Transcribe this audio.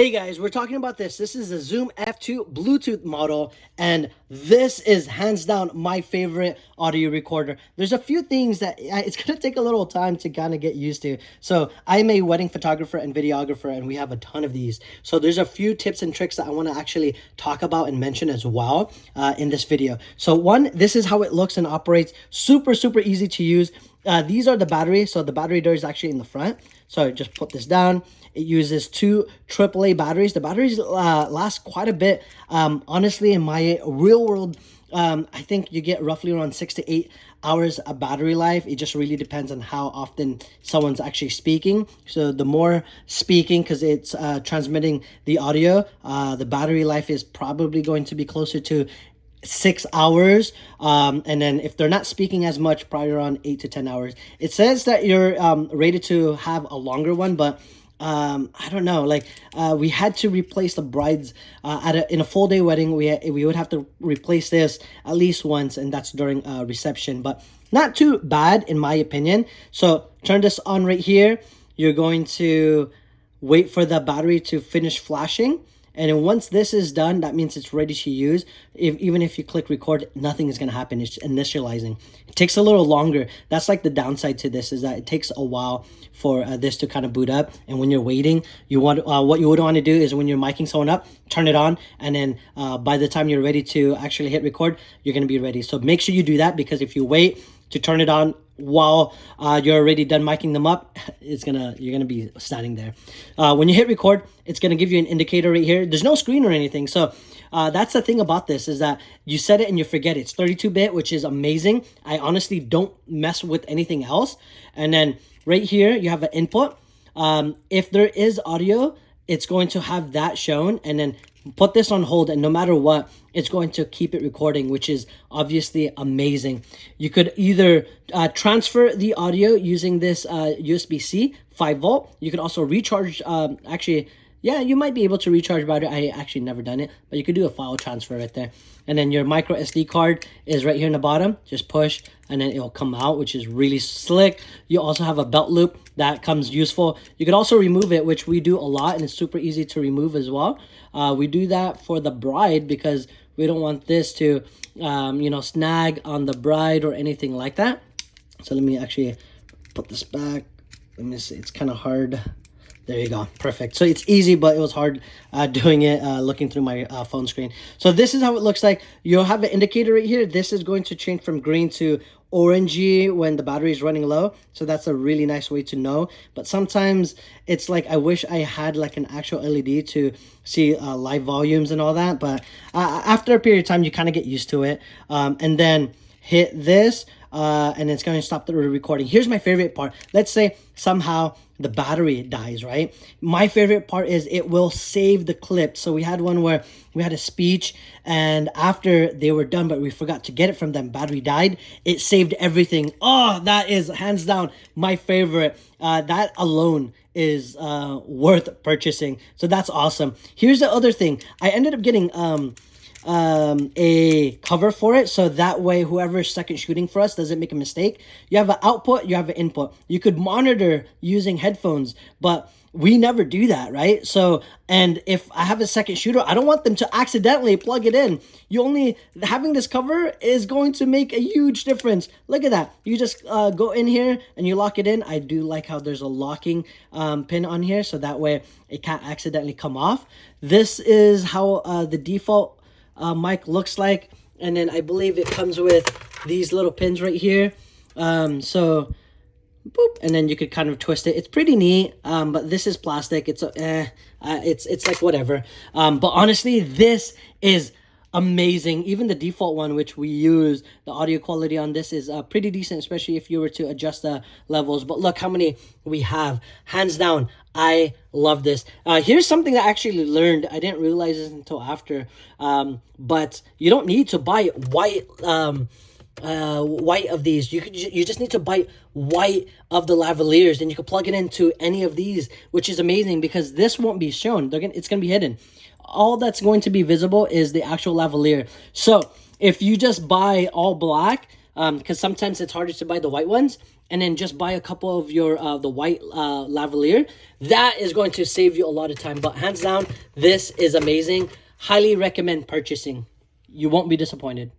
Hey guys, we're talking about this. This is a Zoom F2 Bluetooth model, and this is hands down my favorite audio recorder. There's a few things that it's going to take a little time to kind of get used to. So I'm a wedding photographer and videographer, and we have a ton of these. So there's a few tips and tricks that I want to actually talk about and mention as well in this video. So one, this is how it looks and operates. Super, super easy to use. These are the batteries. So the battery door is actually in the front. So just put this down. It uses two AAA batteries. The batteries last quite a bit. Honestly, in my real world, I think you get roughly around 6 to 8 hours of battery life. It just really depends on how often someone's actually speaking. So the more speaking, because it's transmitting the audio, the battery life is probably going to be closer to 6 hours. And then if they're not speaking as much, probably around 8 to 10 hours. It says that you're rated to have a longer one, but I don't know, like we had to replace the brides in a full day wedding. We would have to replace this at least once, and that's during reception, but not too bad in my opinion. So turn this on right here. You're going to wait for the battery to finish flashing. And then once this is done, that means it's ready to use. Even if you click record, nothing is going to happen. It's initializing. It takes a little longer. That's like the downside to this, is that it takes a while for this to kind of boot up. And when you're waiting, you want what you would want to do is when you're miking someone up, turn it on. And then by the time you're ready to actually hit record, you're going to be ready. So make sure you do that, because if you wait to turn it on while you're already done miking them up, you're gonna be standing there. When you hit record, it's gonna give you an indicator right here. There's no screen or anything, so that's the thing about this, is that you set it and you forget it. It's 32-bit, which is amazing. I honestly don't mess with anything else. And then right here you have an input. If there is audio, it's going to have that shown, and then put this on hold, and no matter what, it's going to keep it recording, which is obviously amazing. You could either transfer the audio using this USB-C 5-volt. You could also recharge, yeah, you might be able to recharge battery. I actually never done it, but you could do a file transfer right there. And then your micro SD card is right here in the bottom. Just push, and then it'll come out, which is really slick. You also have a belt loop that comes useful. You could also remove it, which we do a lot, and it's super easy to remove as well. We do that for the bride because we don't want this to, snag on the bride or anything like that. So let me actually put this back. Let me see. It's kind of hard. There you go. Perfect. So it's easy, but it was hard doing it, looking through my phone screen. So this is how it looks like. You'll have an indicator right here. This is going to change from green to orangey when the battery is running low. So that's a really nice way to know. But sometimes it's like, I wish I had like an actual LED to see live volumes and all that. But after a period of time, you kind of get used to it. And then hit this. And it's going to stop the recording. Here's my favorite part. Let's say somehow the battery dies, right? My favorite part is it will save the clip. So we had one where we had a speech, and after they were done, but we forgot to get it from them, battery died. It saved everything. Oh, that is hands down my favorite. That alone is worth purchasing. So that's awesome. Here's the other thing. I ended up getting a cover for it, so that way whoever's second shooting for us doesn't make a mistake. You have an output, you have an input. You could monitor using headphones, but we never do that, right? So, and if I have a second shooter, I don't want them to accidentally plug it in. Having this cover is going to make a huge difference. Look at that. You just go in here and you lock it in. I do like how there's a locking pin on here, so that way it can't accidentally come off. This is how the default mic looks like, and then I believe it comes with these little pins right here. So boop, and then you could kind of twist it. It's pretty neat, but this is plastic. It's like whatever. But honestly, this is amazing. Even the default one, which we use, the audio quality on this is pretty decent, especially if you were to adjust the levels. But look how many we have. Hands down, I love this. Here's something I actually learned. I didn't realize this until after, but you don't need to buy white of these. You just need to buy white of the lavaliers, and you can plug it into any of these, which is amazing because this won't be shown. It's gonna be hidden. All that's going to be visible is the actual lavalier. So if you just buy all black, because sometimes it's harder to buy the white ones, and then just buy a couple of your the white lavalier. That is going to save you a lot of time. But hands down, this is amazing. Highly recommend purchasing. You won't be disappointed.